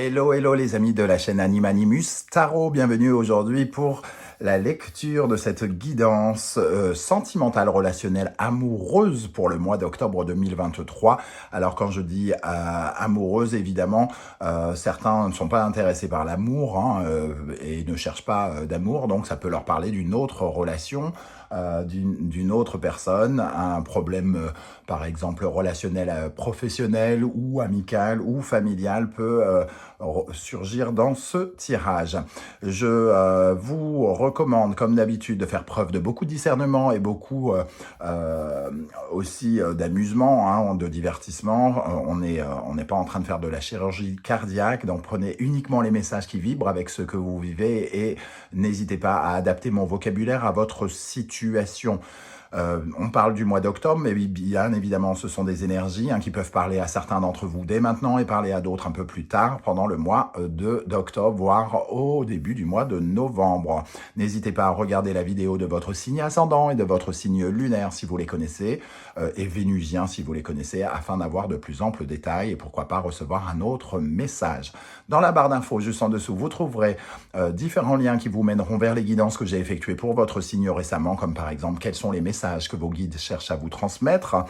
Hello, hello les amis de la chaîne Animanimus Tarot, bienvenue aujourd'hui pour la lecture de cette guidance sentimentale, relationnelle, amoureuse pour le mois d'octobre 2023. Alors quand je dis amoureuse, évidemment, certains ne sont pas intéressés par l'amour et ne cherchent pas d'amour, donc ça peut leur parler d'une autre relation, d'une autre personne, un problème par exemple relationnel, professionnel ou amical ou familial peut surgir dans ce tirage. Je vous recommande comme d'habitude de faire preuve de beaucoup de discernement et beaucoup aussi d'amusement, de divertissement. On n'est pas en train de faire de la chirurgie cardiaque, donc prenez uniquement les messages qui vibrent avec ce que vous vivez et n'hésitez pas à adapter mon vocabulaire à votre situation. On parle du mois d'octobre, mais bien évidemment, ce sont des énergies qui peuvent parler à certains d'entre vous dès maintenant et parler à d'autres un peu plus tard, pendant le mois d'octobre, voire au début du mois de novembre. N'hésitez pas à regarder la vidéo de votre signe ascendant et de votre signe lunaire si vous les connaissez, et vénusien si vous les connaissez, afin d'avoir de plus amples détails et pourquoi pas recevoir un autre message. Dans la barre d'infos, juste en dessous, vous trouverez différents liens qui vous mèneront vers les guidances que j'ai effectuées pour votre signe récemment, comme par exemple quels sont les messages que vos guides cherchent à vous transmettre,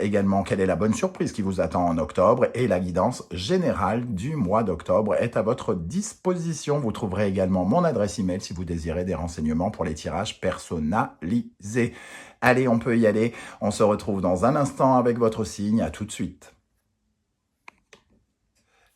également quelle est la bonne surprise qui vous attend en octobre, et la guidance générale du mois d'octobre est à votre disposition. Vous trouverez également mon adresse email si vous désirez des renseignements pour les tirages personnalisés. Allez, on peut y aller, on se retrouve dans un instant avec votre signe, à tout de suite.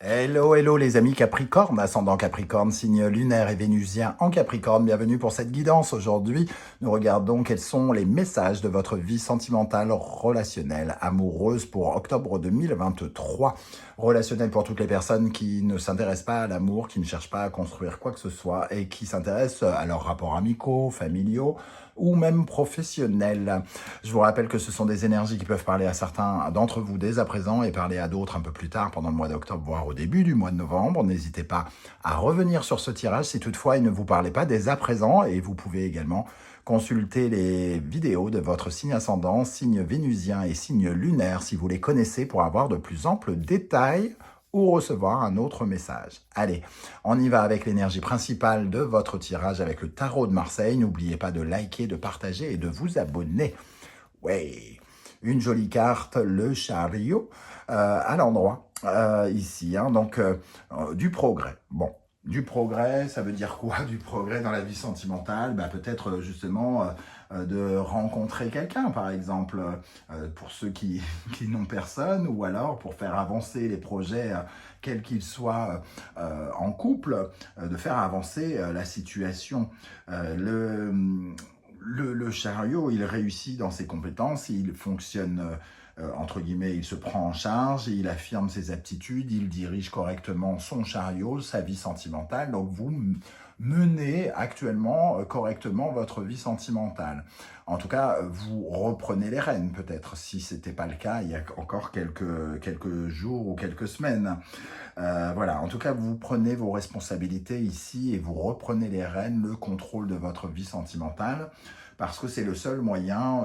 Hello, hello les amis Capricorne, ascendant Capricorne, signe lunaire et vénusien en Capricorne. Bienvenue pour cette guidance. Aujourd'hui, nous regardons quels sont les messages de votre vie sentimentale, relationnelle, amoureuse pour octobre 2023. Relationnelle pour toutes les personnes qui ne s'intéressent pas à l'amour, qui ne cherchent pas à construire quoi que ce soit et qui s'intéressent à leurs rapports amicaux, familiaux ou même professionnels. Je vous rappelle que ce sont des énergies qui peuvent parler à certains d'entre vous dès à présent et parler à d'autres un peu plus tard pendant le mois d'octobre, voire au début du mois de novembre. N'hésitez pas à revenir sur ce tirage si toutefois il ne vous parlait pas dès à présent, et vous pouvez également consulter les vidéos de votre signe ascendant, signe vénusien et signe lunaire si vous les connaissez pour avoir de plus amples détails ou recevoir un autre message. Allez, on y va avec l'énergie principale de votre tirage avec le tarot de Marseille. N'oubliez pas de liker, de partager et de vous abonner. Ouais, une jolie carte, le chariot, à l'endroit, ici, donc du progrès. Bon, du progrès, ça veut dire quoi du progrès dans la vie sentimentale? Peut-être justement de rencontrer quelqu'un, par exemple, pour ceux qui n'ont personne, ou alors pour faire avancer les projets, quels qu'ils soient en couple, de faire avancer la situation. Le chariot, il réussit dans ses compétences, il fonctionne, entre guillemets, il se prend en charge, il affirme ses aptitudes, il dirige correctement son chariot, sa vie sentimentale. Donc vous menez actuellement correctement votre vie sentimentale. En tout cas, vous reprenez les rênes peut-être, si ce n'était pas le cas il y a encore quelques jours ou quelques semaines. Voilà, en tout cas, vous prenez vos responsabilités ici et vous reprenez les rênes, le contrôle de votre vie sentimentale, parce que c'est le seul moyen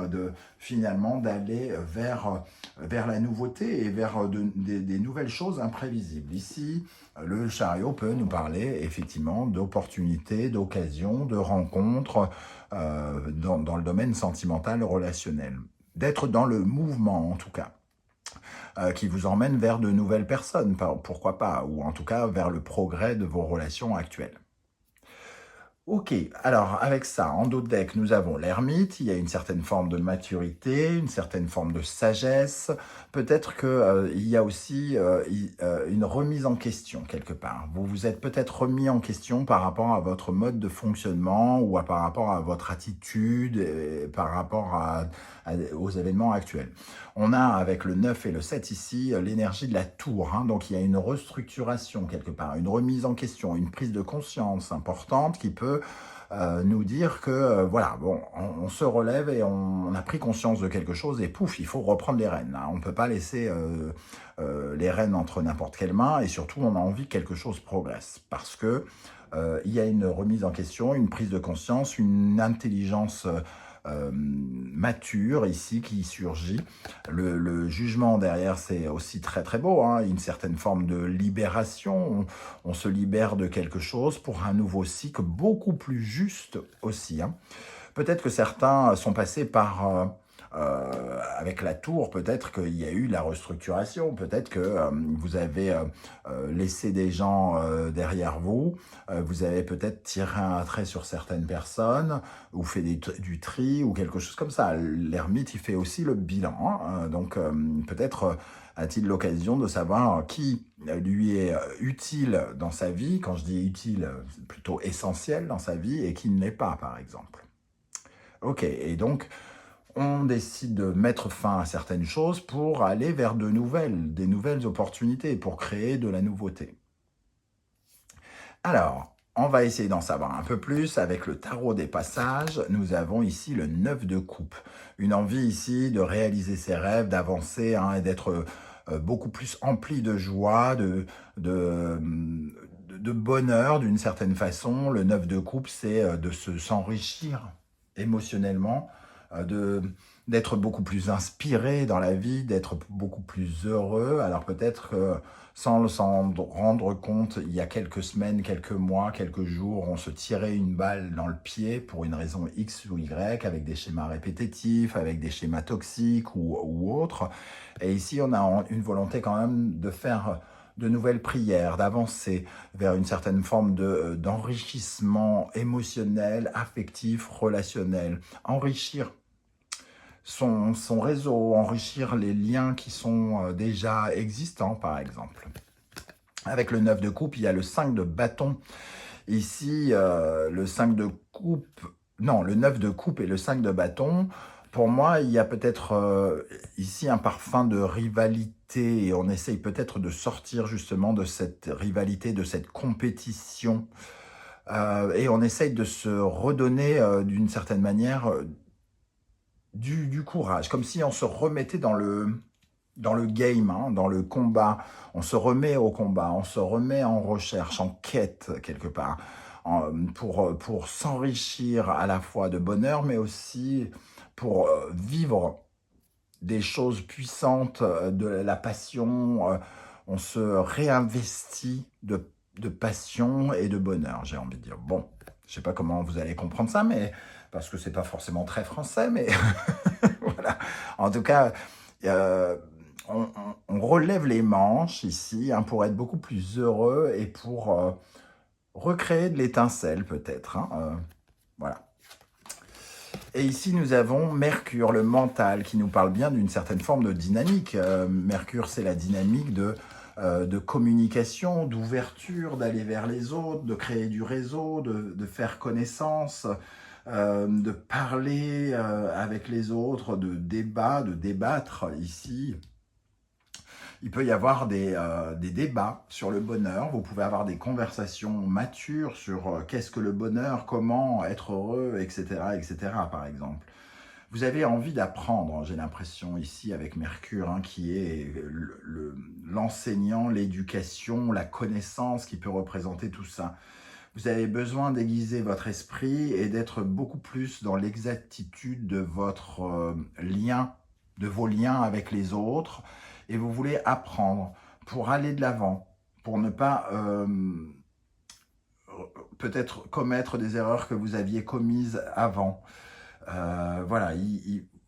finalement d'aller vers la nouveauté et vers des nouvelles choses imprévisibles. Ici, le chariot peut nous parler effectivement d'opportunités, d'occasions, de rencontres dans le domaine sentimental, relationnel. D'être dans le mouvement en tout cas. Qui vous emmène vers de nouvelles personnes, pourquoi pas, ou en tout cas vers le progrès de vos relations actuelles. Ok, alors avec ça, en dos de deck, nous avons l'ermite, il y a une certaine forme de maturité, une certaine forme de sagesse, peut-être qu'il y a aussi une remise en question quelque part. Vous vous êtes peut-être remis en question par rapport à votre mode de fonctionnement ou par rapport à votre attitude, et par rapport aux événements actuels. On a avec le 9 et le 7 ici l'énergie de la tour, donc il y a une restructuration quelque part, une remise en question, une prise de conscience importante qui peut nous dire que voilà, bon, on se relève et on a pris conscience de quelque chose et pouf, il faut reprendre les rênes. On ne peut pas laisser les rênes entre n'importe quelle main, et surtout on a envie que quelque chose progresse parce que il y a une remise en question, une prise de conscience, une intelligence mature ici qui surgit. Le jugement derrière, c'est aussi très très beau, hein, une certaine forme de libération. On se libère de quelque chose pour un nouveau cycle beaucoup plus juste aussi, hein. Peut-être que certains sont passés par, avec la tour, peut-être qu'il y a eu la restructuration, peut-être que vous avez laissé des gens derrière vous, vous avez peut-être tiré un trait sur certaines personnes, ou fait du tri, ou quelque chose comme ça. L'ermite, il fait aussi le bilan, hein, donc peut-être a-t-il l'occasion de savoir qui lui est utile dans sa vie. Quand je dis utile, c'est plutôt essentiel dans sa vie, et qui ne l'est pas, par exemple. Ok, et donc, on décide de mettre fin à certaines choses pour aller vers des nouvelles opportunités, pour créer de la nouveauté. Alors, on va essayer d'en savoir un peu plus avec le tarot des passages. Nous avons ici le 9 de coupe. Une envie ici de réaliser ses rêves, d'avancer, hein, et d'être beaucoup plus empli de joie, de, de bonheur d'une certaine façon. Le 9 de coupe, c'est de s'enrichir émotionnellement, d'être beaucoup plus inspiré dans la vie, d'être beaucoup plus heureux. Alors peut-être que sans s'en rendre compte, il y a quelques semaines, quelques mois, quelques jours, on se tirait une balle dans le pied pour une raison X ou Y, avec des schémas répétitifs, avec des schémas toxiques ou autres. Et ici, on a une volonté quand même de faire de nouvelles prières, d'avancer vers une certaine forme d'enrichissement émotionnel, affectif, relationnel. Enrichir son réseau, enrichir les liens qui sont déjà existants, par exemple. Avec le 9 de coupe, il y a le 5 de bâton. Ici, le 5 de coupe, non, le 9 de coupe et le 5 de bâton. Pour moi, il y a peut-être ici un parfum de rivalité, et on essaye peut-être de sortir justement de cette rivalité, de cette compétition, et on essaye de se redonner d'une certaine manière du courage, comme si on se remettait dans le game, hein, dans le combat. On se remet au combat, on se remet en recherche, en quête quelque part, pour s'enrichir à la fois de bonheur, mais aussi pour vivre des choses puissantes, de la passion. On se réinvestit de passion et de bonheur, j'ai envie de dire. Bon, je ne sais pas comment vous allez comprendre ça, mais parce que c'est pas forcément très français, mais voilà. En tout cas, on relève les manches ici, hein, pour être beaucoup plus heureux et pour recréer de l'étincelle peut-être, hein, voilà. Et ici, nous avons Mercure, le mental, qui nous parle bien d'une certaine forme de dynamique. Mercure, c'est la dynamique de communication, d'ouverture, d'aller vers les autres, de créer du réseau, de faire connaissance, de parler avec les autres, de débattre ici. Il peut y avoir des débats sur le bonheur. Vous pouvez avoir des conversations matures sur qu'est-ce que le bonheur, comment être heureux, etc., etc., par exemple. Vous avez envie d'apprendre, j'ai l'impression, ici, avec Mercure, hein, qui est l'enseignant, l'éducation, la connaissance qui peut représenter tout ça. Vous avez besoin d'aiguiser votre esprit et d'être beaucoup plus dans l'exactitude de votre lien, de vos liens avec les autres, et vous voulez apprendre pour aller de l'avant, pour ne pas peut-être commettre des erreurs que vous aviez commises avant. Voilà,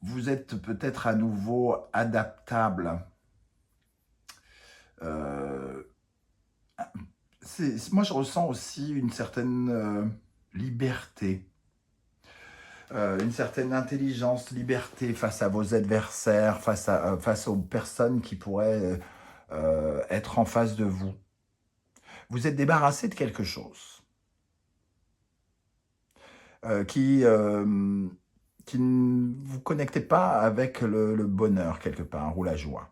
vous êtes peut-être à nouveau adaptable. Moi, je ressens aussi une certaine liberté, une certaine intelligence, liberté face à vos adversaires, face aux personnes qui pourraient être en face de vous. Vous êtes débarrassé de quelque chose qui ne vous connectait pas avec le bonheur quelque part, ou la joie.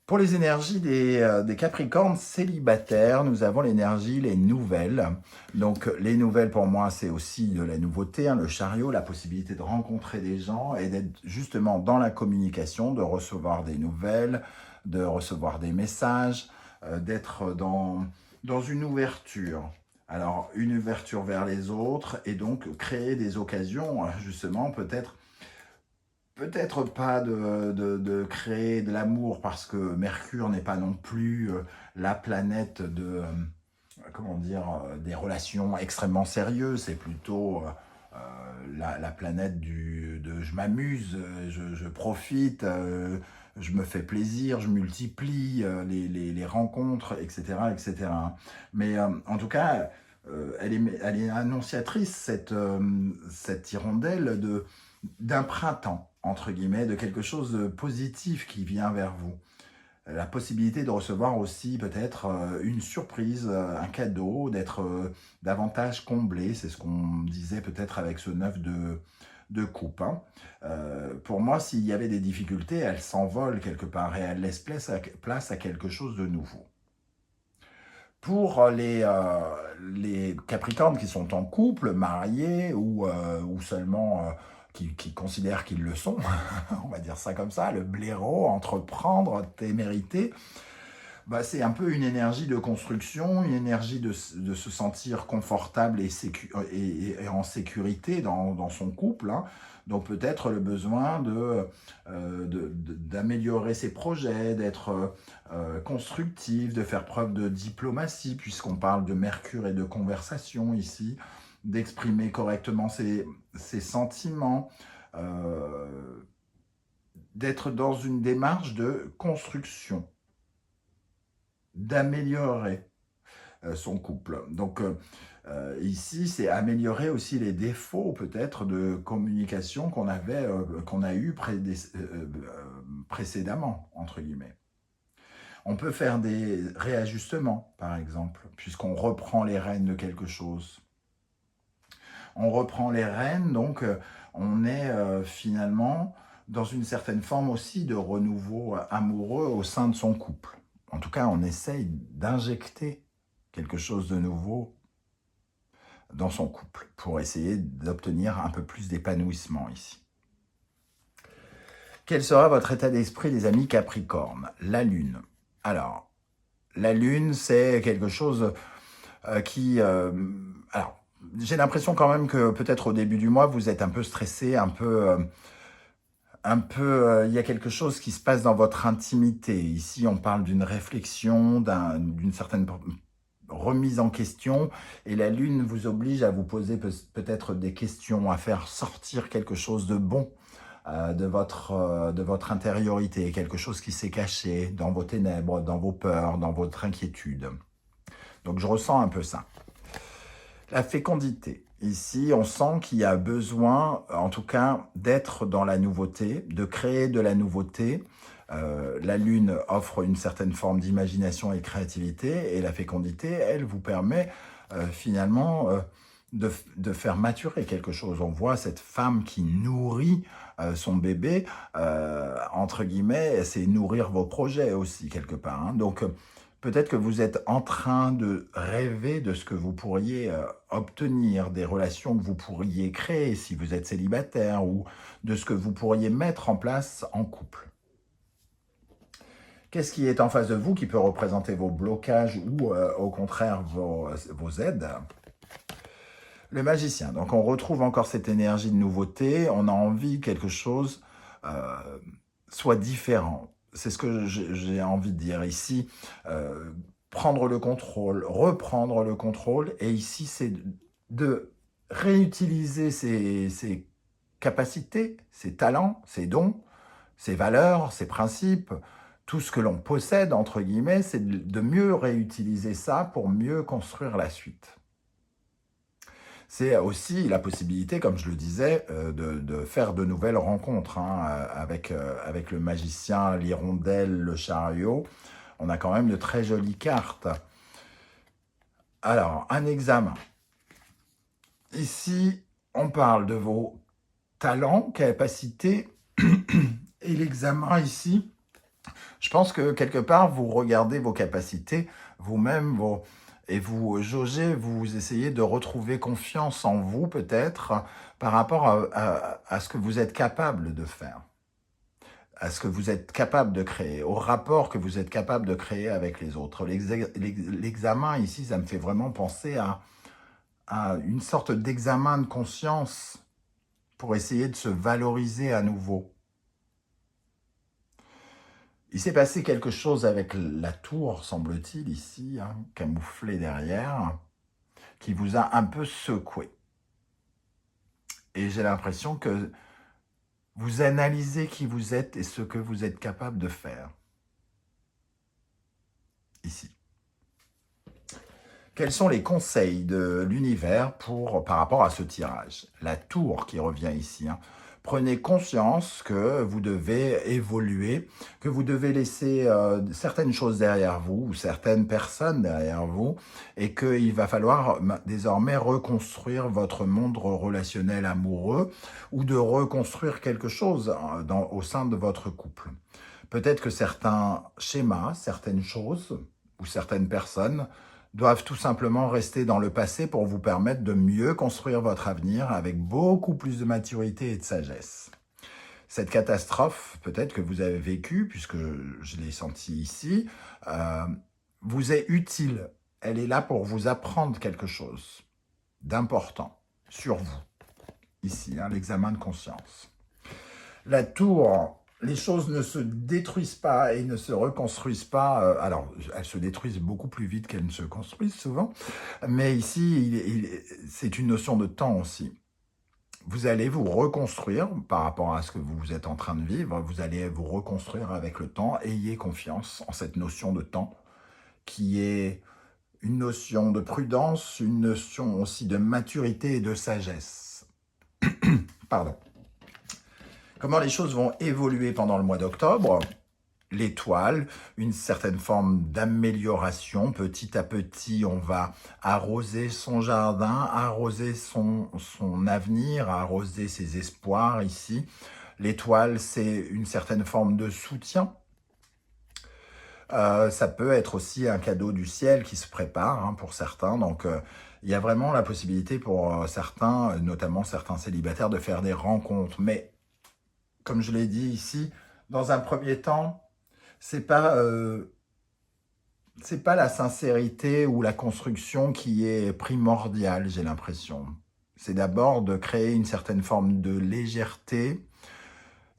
Pour les énergies des Capricornes célibataires, nous avons l'énergie, les nouvelles. Donc les nouvelles pour moi, c'est aussi de la nouveauté, hein, le chariot, la possibilité de rencontrer des gens et d'être justement dans la communication, de recevoir des nouvelles, de recevoir des messages, d'être dans une ouverture. Alors, une ouverture vers les autres et donc créer des occasions, justement, peut-être pas de créer de l'amour parce que Mercure n'est pas non plus la planète comment dire, des relations extrêmement sérieuses. C'est plutôt la planète de je m'amuse, je profite, je me fais plaisir, je multiplie les rencontres, etc., etc. Mais en tout cas, elle est annonciatrice, cette hirondelle, d'un printemps, entre guillemets, de quelque chose de positif qui vient vers vous. La possibilité de recevoir aussi peut-être une surprise, un cadeau, d'être davantage comblé, c'est ce qu'on disait peut-être avec ce 9 de coupe. Hein. Pour moi, s'il y avait des difficultés, elles s'envolent quelque part et elles laissent place à quelque chose de nouveau. Pour les Capricornes qui sont en couple, mariés ou seulement qui considèrent qu'ils le sont, on va dire ça comme ça, le blaireau, entreprendre, témérité, bah, c'est un peu une énergie de construction, une énergie de se sentir confortable et en sécurité dans son couple. Hein. Donc peut-être le besoin d'améliorer ses projets, d'être constructif, de faire preuve de diplomatie, puisqu'on parle de Mercure et de conversation ici, d'exprimer correctement ses sentiments, d'être dans une démarche de construction, d'améliorer son couple. Donc ici, c'est améliorer aussi les défauts peut-être de communication qu'on a eu précédemment, entre guillemets. On peut faire des réajustements, par exemple, puisqu'on reprend les rênes de quelque chose. On reprend les rênes, donc on est finalement dans une certaine forme aussi de renouveau amoureux au sein de son couple. En tout cas, on essaye d'injecter quelque chose de nouveau dans son couple pour essayer d'obtenir un peu plus d'épanouissement ici. Quel sera votre état d'esprit, les amis Capricorne? La Lune. Alors, la Lune, c'est quelque chose qui... alors, j'ai l'impression quand même que peut-être au début du mois, vous êtes un peu stressé, il y a quelque chose qui se passe dans votre intimité. Ici, on parle d'une réflexion, d'une certaine remise en question, et la Lune vous oblige à vous poser peut-être des questions, à faire sortir quelque chose de bon de votre intériorité, quelque chose qui s'est caché dans vos ténèbres, dans vos peurs, dans votre inquiétude. Donc je ressens un peu ça. La fécondité. Ici, on sent qu'il y a besoin, en tout cas, d'être dans la nouveauté, de créer de la nouveauté. La Lune offre une certaine forme d'imagination et de créativité, et la fécondité, elle, vous permet finalement de faire maturer quelque chose. On voit cette femme qui nourrit son bébé, entre guillemets, c'est nourrir vos projets aussi, quelque part. Hein. Donc, peut-être que vous êtes en train de rêver de ce que vous pourriez obtenir, des relations que vous pourriez créer si vous êtes célibataire, ou de ce que vous pourriez mettre en place en couple. Qu'est-ce qui est en face de vous qui peut représenter vos blocages ou au contraire vos aides? Le magicien. Donc on retrouve encore cette énergie de nouveauté, on a envie que quelque chose soit différent. C'est ce que j'ai envie de dire ici. Prendre le contrôle, reprendre le contrôle, et ici c'est de réutiliser ses capacités, ses talents, ses dons, ses valeurs, ses principes, tout ce que l'on possède, entre guillemets, c'est de mieux réutiliser ça pour mieux construire la suite. C'est aussi la possibilité, comme je le disais, de faire de nouvelles rencontres hein, avec le magicien, l'hirondelle, le chariot. On a quand même de très jolies cartes. Alors, un examen. Ici, on parle de vos talents, capacités, et l'examen ici, je pense que quelque part, vous regardez vos capacités, vous-même, et vous jaugez, vous essayez de retrouver confiance en vous peut-être par rapport à ce que vous êtes capable de faire, à ce que vous êtes capable de créer, au rapport que vous êtes capable de créer avec les autres. L'examen ici, ça me fait vraiment penser à une sorte d'examen de conscience pour essayer de se valoriser à nouveau. Il s'est passé quelque chose avec la tour, semble-t-il, ici, camouflée derrière, qui vous a un peu secoué. Et j'ai l'impression que vous analysez qui vous êtes et ce que vous êtes capable de faire. Ici. Quels sont les conseils de l'univers par rapport à ce tirage? La tour qui revient ici. Prenez conscience que vous devez évoluer, que vous devez laisser certaines choses derrière vous, ou certaines personnes derrière vous, et qu'il va falloir désormais reconstruire votre monde relationnel amoureux, ou de reconstruire quelque chose au sein de votre couple. Peut-être que certains schémas, certaines choses, ou certaines personnes doivent tout simplement rester dans le passé pour vous permettre de mieux construire votre avenir avec beaucoup plus de maturité et de sagesse. Cette catastrophe, peut-être que vous avez vécue, puisque je l'ai senti ici, vous est utile. Elle est là pour vous apprendre quelque chose d'important sur vous. Ici, l'examen de conscience. La tour... Les choses ne se détruisent pas et ne se reconstruisent pas. Alors, elles se détruisent beaucoup plus vite qu'elles ne se construisent souvent. Mais ici, c'est une notion de temps aussi. Vous allez vous reconstruire par rapport à ce que vous êtes en train de vivre. Vous allez vous reconstruire avec le temps. Ayez confiance en cette notion de temps qui est une notion de prudence, une notion aussi de maturité et de sagesse. Pardon. Comment les choses vont évoluer pendant le mois d'octobre? L'étoile, une certaine forme d'amélioration. Petit à petit, on va arroser son jardin, arroser son avenir, arroser ses espoirs ici. L'étoile, c'est une certaine forme de soutien. Ça peut être aussi un cadeau du ciel qui se prépare pour certains. Donc, il y a vraiment la possibilité pour certains, notamment certains célibataires, de faire des rencontres. Mais comme je l'ai dit ici, dans un premier temps, c'est pas la sincérité ou la construction qui est primordiale, j'ai l'impression. C'est d'abord de créer une certaine forme de légèreté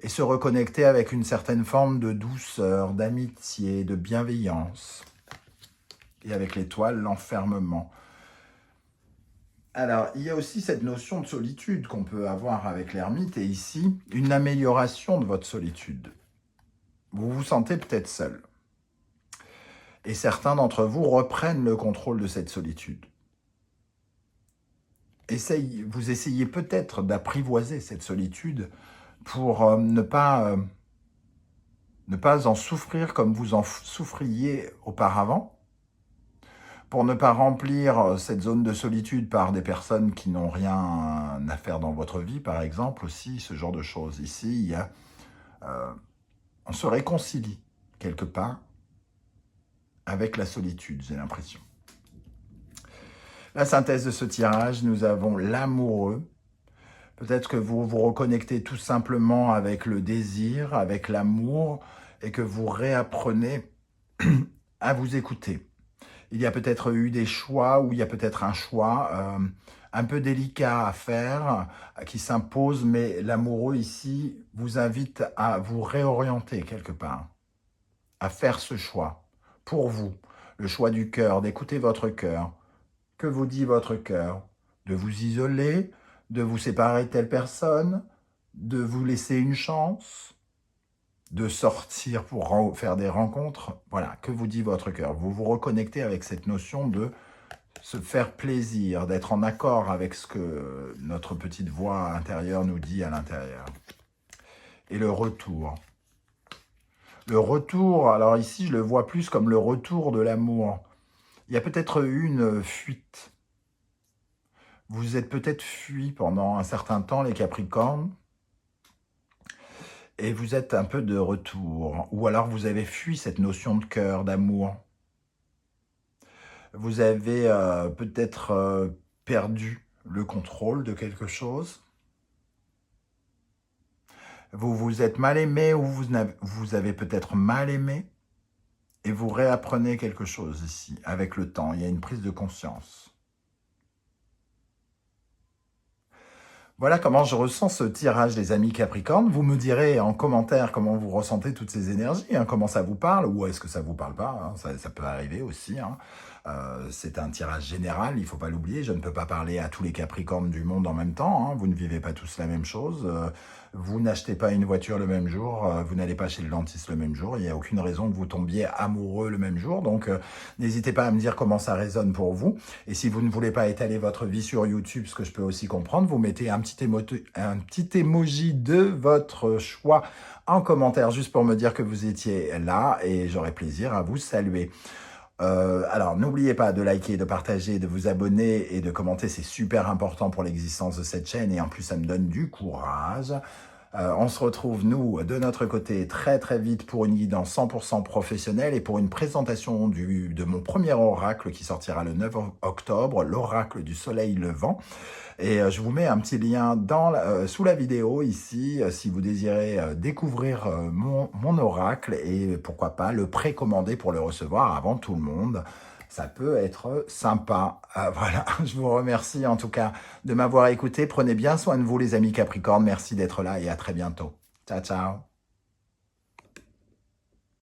et se reconnecter avec une certaine forme de douceur, d'amitié, de bienveillance. Et avec l'étoile, l'enfermement. Alors, il y a aussi cette notion de solitude qu'on peut avoir avec l'ermite, et ici, une amélioration de votre solitude. Vous vous sentez peut-être seul. Et certains d'entre vous reprennent le contrôle de cette solitude. Vous essayez peut-être d'apprivoiser cette solitude pour ne pas en souffrir comme vous en souffriez auparavant, pour ne pas remplir cette zone de solitude par des personnes qui n'ont rien à faire dans votre vie, par exemple, aussi, ce genre de choses. Ici, il y a, on se réconcilie quelque part avec la solitude, j'ai l'impression. La synthèse de ce tirage, nous avons l'amoureux. Peut-être que vous vous reconnectez tout simplement avec le désir, avec l'amour, et que vous réapprenez à vous écouter. Il y a peut-être eu des choix, ou il y a peut-être un choix un peu délicat à faire, qui s'impose, mais l'amoureux ici vous invite à vous réorienter quelque part, à faire ce choix pour vous, le choix du cœur, d'écouter votre cœur. Que vous dit votre cœur? De vous isoler, de vous séparer de telle personne, de vous laisser une chance, de sortir pour faire des rencontres. Voilà, que vous dit votre cœur? Vous vous reconnectez avec cette notion de se faire plaisir, d'être en accord avec ce que notre petite voix intérieure nous dit à l'intérieur. Et le retour. Le retour, alors ici je le vois plus comme le retour de l'amour. Il y a peut-être eu une fuite. Vous êtes peut-être fui pendant un certain temps, les Capricornes, et vous êtes un peu de retour. Ou alors vous avez fui cette notion de cœur, d'amour. Vous avez peut-être perdu le contrôle de quelque chose. Vous vous êtes mal aimé, ou vous avez peut-être mal aimé, et vous réapprenez quelque chose ici, avec le temps. Il y a une prise de conscience. Voilà comment je ressens ce tirage, les amis Capricorne. Vous me direz en commentaire comment vous ressentez toutes ces énergies, hein, comment ça vous parle, ou est-ce que ça vous parle pas, hein, ça peut arriver aussi, hein. C'est un tirage général, il faut pas l'oublier. Je ne peux pas parler à tous les Capricornes du monde en même temps, hein. Vous ne vivez pas tous la même chose. Vous n'achetez pas une voiture le même jour, vous n'allez pas chez le dentiste le même jour. Il n'y a aucune raison que vous tombiez amoureux le même jour. Donc, n'hésitez pas à me dire comment ça résonne pour vous. Et si vous ne voulez pas étaler votre vie sur YouTube, ce que je peux aussi comprendre, vous mettez un petit emoji de votre choix en commentaire juste pour me dire que vous étiez là et j'aurai plaisir à vous saluer. Alors, n'oubliez pas de liker, de partager, de vous abonner et de commenter. C'est super important pour l'existence de cette chaîne et en plus, ça me donne du courage. On se retrouve, nous, de notre côté, très très vite pour une guidance 100% professionnelle et pour une présentation de mon premier oracle qui sortira le 9 octobre, l'oracle du soleil levant. Et je vous mets un petit lien sous la vidéo ici, si vous désirez découvrir mon oracle et pourquoi pas le précommander pour le recevoir avant tout le monde. Ça peut être sympa. Voilà, je vous remercie en tout cas de m'avoir écouté. Prenez bien soin de vous les amis Capricorne. Merci d'être là et à très bientôt. Ciao, ciao.